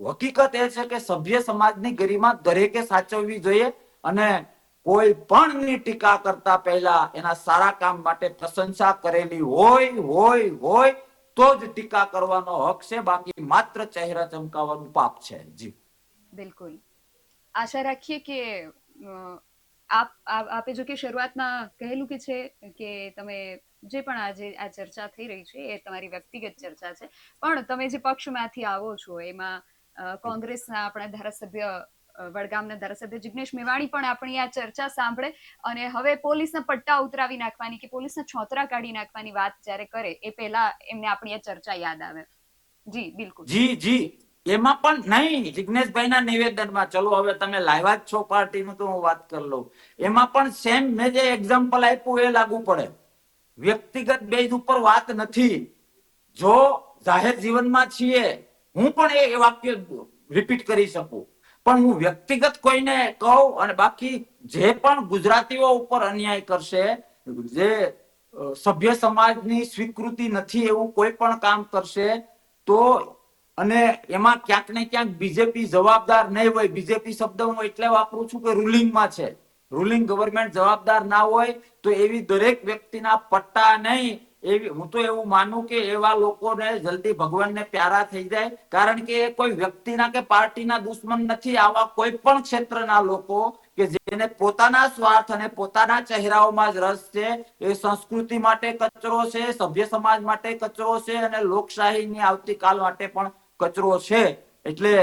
હકીકત એ છે કે સભ્ય સમાજની ગરિમા દરેકે સાચવવી જોઈએ, અને કોઈ પણ ની ટીકા કરતા પહેલા એના સારા કામ માટે પ્રશંસા કરેલી હોય તો જ ટીકા કરવાનો હક છે, બાકી માત્ર ચહેરા ચમકાવવાનું પાપ છે. જી બિલકુલ. આશા રાખીએ કે આપે જો કે શરૂઆતમાં કહેલું કે છે કે તમે જે પણ આજે આ ચર્ચા થઈ રહી છે એ તમારી વ્યક્તિગત ચર્ચા છે, પણ તમે જે પક્ષમાંથી આવો છો એમાં કોંગ્રેસના આપણા ધારાસભ્ય, વડગામના ધારાસભ્ય જિગ્નેશ મેવાણી પણ આપણી આ ચર્ચા સાંભળે અને હવે પોલીસના પટ્ટા ઉતરાવી નાખવાની કે પોલીસના છોતરા કાઢી નાખવાની વાત જ્યારે કરે એ પહેલા એમને આપણી આ ચર્ચા યાદ આવે. જી બિલકુલ. જી એમાં પણ નહીં, જિગ્નેશભાઈના નિવેદનમાં, ચલો હવે તમે લાવ્યા જ છો પાર્ટીનું તો હું વાત કરી લઉં, એમાં પણ સેમ મેં જે એક્ઝામ્પલ આપ્યું એ લાગુ પડે. વ્યક્તિગત બેઝ ઉપર વાત નથી. જો જાહેર જીવનમાં છીએ, હું પણ એ વાક્ય રિપીટ કરી શકું, પણ હું વ્યક્તિગત કોઈને કહું, અને બાકી જે પણ ગુજરાતીઓ ઉપર અન્યાય કરશે, જે સભ્ય સમાજની સ્વીકૃતિ નથી એવું કોઈ પણ કામ કરશે, તો અને એમાં ક્યાંક ને ક્યાંક બીજેપી જવાબદાર નહીં હોય. બીજેપી શબ્દ હું એટલે વાપરું છું કે રૂલિંગમાં છે. રૂલિંગ ગવર્મેન્ટ જવાબદાર ના હોય તો એવી દરેક વ્યક્તિના પટ્ટા નહીં. એવી હું તો એવું માનું કે એવા લોકોને જલ્દી ભગવાનને પ્યારા થઈ જાય, કારણ કે એ કોઈ વ્યક્તિના કે પાર્ટીના દુશ્મન નથી. આવા કોઈ પણ ક્ષેત્રના લોકો કે જેને પોતાના સ્વાર્થ અને પોતાના ચહેરાઓમાં જ રસ છે, એ સંસ્કૃતિ માટે કચરો છે, સભ્ય સમાજ માટે કચરો છે, અને લોકશાહીની આવતીકાલ માટે પણ કચરો છે. એટલે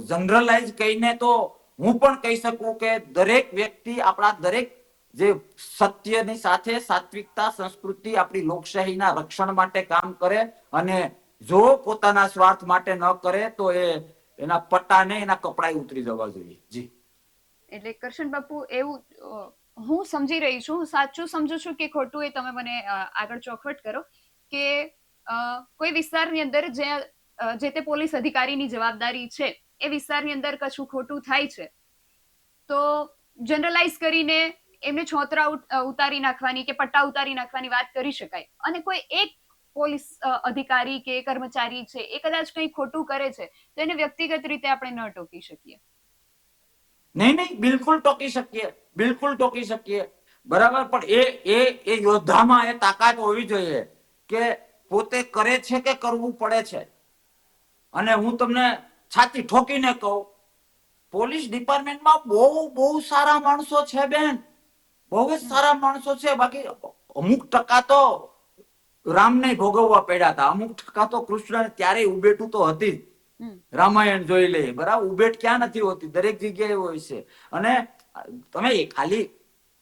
જનરલાઇઝ કહીને તો હું પણ કહી શકું કે દરેક વ્યક્તિ આપણા દરેક જે સત્યની સાથે સાત્વિકતા, સંસ્કૃતિ, આપણી લોકશાહીના રક્ષણ માટે કામ કરે, અને જો પોતાના સ્વાર્થ માટે ન કરે તો એના પટ્ટા ને એના કપડા ઉતરી જવા જોઈએ. જી. એટલે કરશન બાપુ, એવું હું સમજી રહી છું, હું સાચું સમજુ છું કે ખોટું, એ તમે મને આગળ ચોખવટ કરો કે કોઈ વિસ્તારની અંદર જે તે પોલીસ અધિકારીની જવાબદારી છે, એ વિસ્તારની અંદર કશું ખોટું થાય છે તો જનરલાઇઝ કરીને એમને છોતરા ઉતારી નાખવાની કે પટ્ટા ઉતારી નાખવાની વાત કરી શકાય. અને કોઈ એક પોલીસ અધિકારી કે કર્મચારી છે, એ કદાચ કંઈ ખોટું કરે છે તો એને વ્યક્તિગત રીતે આપણે ન ટોકી શકીએ. નહીં નહીં, બિલકુલ ટોકી શકીએ, બિલકુલ ટોકી શકીએ. બરાબર. પણ એ યોદ્ધામાં એ તાકાત હોવી જોઈએ કે પોતે કરે છે કે કરવું પડે છે. અને હું તમને છાતી ઠોકીને કહું, પોલીસ ડિપાર્ટમેન્ટમાં બહુ સારા માણસો છે બેન, બહુ જ સારા માણસો છે. બાકી અમુક ટકા તો રામને ભોગવવા પડ્યા હતા, અમુક ટકા તો કૃષ્ણ ત્યારે ઉબેટું તો હતી જ. રામાયણ જોઈ લે, બરાબર. ઉબેટ ક્યાં નથી હોતી, દરેક જગ્યાએ હોય છે. અને તમે ખાલી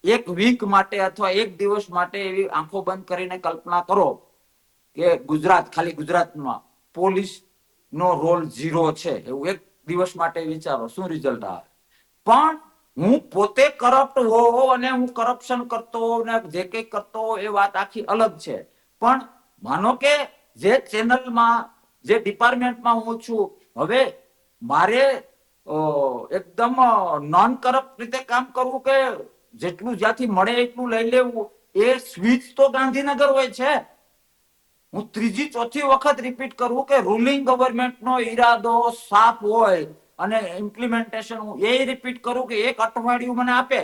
એક વીક માટે અથવા એક દિવસ માટે એવી આંખો બંધ કરીને કલ્પના કરો કે ગુજરાત, ખાલી ગુજરાતમાં પોલીસ નો રોલ 0 છે, એવું એક દિવસ માટે વિચારો, શું રિઝલ્ટ આવે. પણ હું પોતે કરપ્ટ હોઉં અને હું કરપ્શન કરતો હોઉં ને જે કંઈ કરતો હોઉં એ વાત આખી અલગ છે. પણ માનો કે જે ચેનલમાં, જે ડિપાર્ટમેન્ટમાં હું છું, હવે મારે એકદમ નોન કરપ્ટ રીતે કામ કરવું કે જેટલું જ્યાંથી મળે એટલું લઈ લેવું, એ સ્વિચ તો ગાંધીનગર હોય છે. હું ત્રીજી ચોથી વખત રિપીટ કરું કે રૂલિંગ ગવર્મેન્ટનો ઈરાદો સાફ હોય અને ઇમ્પ્લિમેન્ટેશન, હું એ રિપીટ કરું કે એક અઠવાડિયું મને આપે,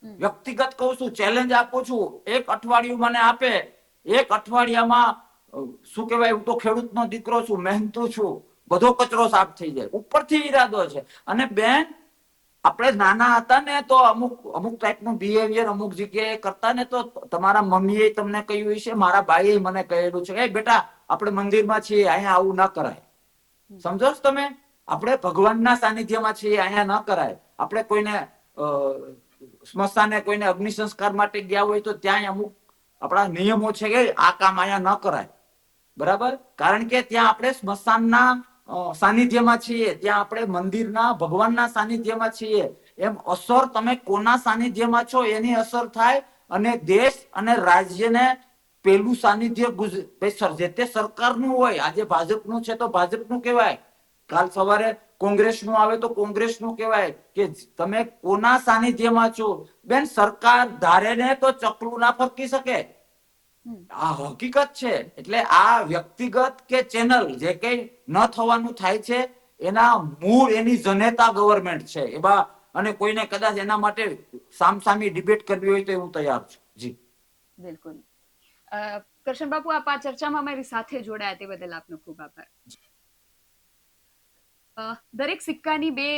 વ્યક્તિગત કહું છું, ચેલેન્જ આપું છું, એક અઠવાડિયું મને આપે, એક અઠવાડિયામાં શું કહેવાય, હું તો ખેડૂતનો દીકરો છું, મહેનતુ છું, બધો કચરો સાફ થઈ જાય. ઉપરથી ઈરાદો છે. અને બેન, આપણે નાના હતા ને તો અમુક ટાઈપનું બિહેવિયર અમુક જગ્યાએ કરતા ને તો તમારા મમ્મીએ તમને કહ્યું છે, મારા ભાઈએ મને કહેલું છે, એ બેટા આપણે મંદિરમાં છીએ, અહીંયા આવું ના કરાય. સમજો છો તમે? આપણે ભગવાનના સાનિધ્યમાં છીએ, અહીંયા ન કરાય. આપણે કોઈને સ્મશાને, કોઈને અગ્નિ સંસ્કાર માટે ગયા હોય તો ત્યાં અમુક આપણા નિયમો છે કે આ કામ અહીંયા ન કરાય. બરાબર. કારણ કે ત્યાં આપણે સ્મશાનના સાનિધ્યમાં છીએ, ત્યાં આપણે મંદિરના, ભગવાનના સાનિધ્યમાં છીએ. એમ અસર તમે કોના સાનિધ્યમાં છો એની અસર થાય. અને દેશ અને રાજ્યને પેલું સાનિધ્ય જે તે સરકારનું હોય. આજે ભાજપનું છે તો ભાજપનું કહેવાય, કાલ સવારે કોંગ્રેસનું આવે તો કોંગ્રેસનું કહેવાય. કે તમે કોના સાનિધ્યમાં છો. બેન, સરકાર ધારે ને તો ચકલું ના ફરકી શકે, આ હકીકત છે. એટલે આ વ્યક્તિગત કે ચેનલ જે કઈ ન થવાનું થાય છે, એના મૂળ, એની જનેતા ગવર્મેન્ટ છે એમાં. અને કોઈને કદાચ એના માટે સામસામી ડિબેટ કરવી હોય તો હું તૈયાર છું. જી બિલકુલ. કરશન બાપુ, આપ આ ચર્ચામાં મારી સાથે જોડાયા તે બદલ આપનો ખૂબ આભાર. દરેક સિક્કાની બે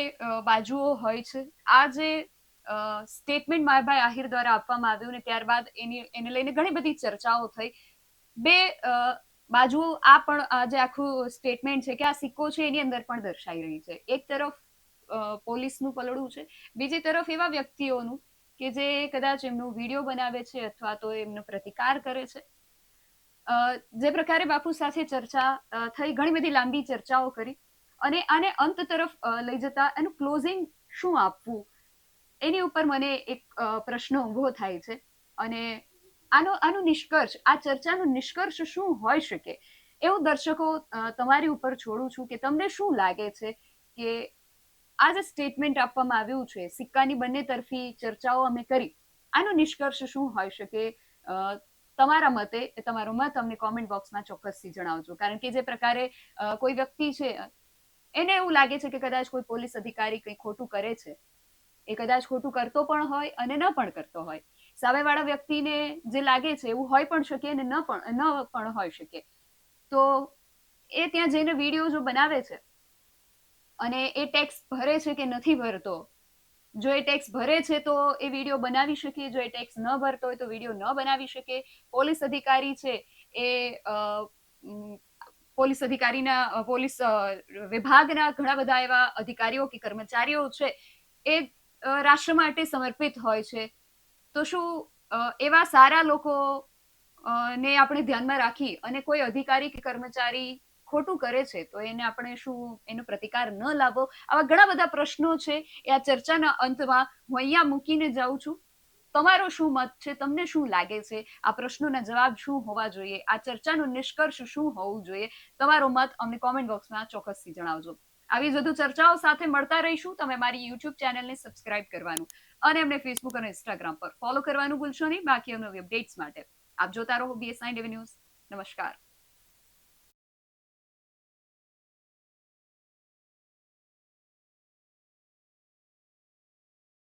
બાજુઓ હોય છે. આ જે સ્ટેટમેન્ટ માયાભાઈ આહિર દ્વારા આપવામાં આવ્યું ને ત્યારબાદ એને લઈને ઘણી બધી ચર્ચાઓ થઈ. બે બાજુઓ આ પણ આ જે આખું સ્ટેટમેન્ટ છે કે આ સિક્કો છે એની અંદર પણ દર્શાઈ રહી છે. એક તરફ પોલીસનું પલડું છે, બીજી તરફ એવા વ્યક્તિઓનું કે જે કદાચ એમનો વિડીયો બનાવે છે અથવા તો એમનો પ્રતિકાર કરે છે. જે પ્રકારે બાપુ સાથે ચર્ચા થઈ, ઘણી બધી લાંબી ચર્ચાઓ કરી, અને આને અંત તરફ લઈ જતા એનું ક્લોઝિંગ શું આપવું એની ઉપર મને એક પ્રશ્ન ઉભો થાય છે. અને આનો નિષ્કર્ષ, આ ચર્ચાનો નિષ્કર્ષ શું હોઈ શકે, એવું દર્શકો તમારી ઉપર છોડું છું કે તમને શું લાગે છે કે આ જે સ્ટેટમેન્ટ આપવામાં આવ્યું છે, સિક્કાની બંને તરફી ચર્ચાઓ અમે કરી, આનો નિષ્કર્ષ શું હોઈ શકે. તમારા મતે તમારો મત અમને કોમેન્ટ બોક્સમાં ચોક્કસથી જણાવજો. કારણ કે જે પ્રકારે કોઈ વ્યક્તિ છે એને એવું લાગે છે કે કદાચ કોઈ પોલીસ અધિકારી કંઈ ખોટું કરે છે, એ કદાચ ખોટું કરતો પણ હોય અને ન પણ કરતો હોય. સામેવાળા વ્યક્તિને જે લાગે છે એવું હોય પણ શકે અને ન પણ હોઈ શકે. તો એ ત્યાં જઈને વિડીયો જો બનાવે છે અને એ ટેક્સ ભરે છે કે નથી ભરતો, જો એ ટેક્સ ભરે છે તો એ વિડીયો બનાવી શકે, જો એ ટેક્સ ન ભરતો હોય તો વિડીયો ન બનાવી શકે. પોલીસ અધિકારી છે એ પોલીસ અધિકારીના પોલીસ વિભાગના ઘણા બધા એવા અધિકારીઓ કે કર્મચારીઓ છે એ રાષ્ટ્ર માટે સમર્પિત હોય છે. તો શું એવા સારા લોકો ને આપણે ધ્યાનમાં રાખી અને કોઈ અધિકારી કે કર્મચારી ખોટું કરે છે તો એને આપણે શું એનો પ્રતિકાર ન લાવવો? આવા ઘણા બધા પ્રશ્નો છે. એ આ ચર્ચાના અંતમાં હું અહીંયા મૂકીને જાઉં છું. તમારો શું મત છે? તમને શું લાગે છે? આ પ્રશ્નોના જવાબ શું હોવા જોઈએ? આ ચર્ચાનો નિષ્કર્ષ શું હોવું જોઈએ? તમારો મત અમને કોમેન્ટ બોક્સમાં ચોક્કસથી જણાવજો. આવી જ વધુ ચર્ચાઓ સાથે મળતા રહીશું. તમે મારી યુટ્યુબ ચેનલને સબસ્ક્રાઇબ કરવાનું અને અમને ફેસબુક અને ઇન્સ્ટાગ્રામ પર ફોલો કરવાનું ભૂલશો નહીં. બાકી નવી અપડેટ્સ માટે આપ જોતા રહો BS9 ન્યૂઝ. નમસ્કાર.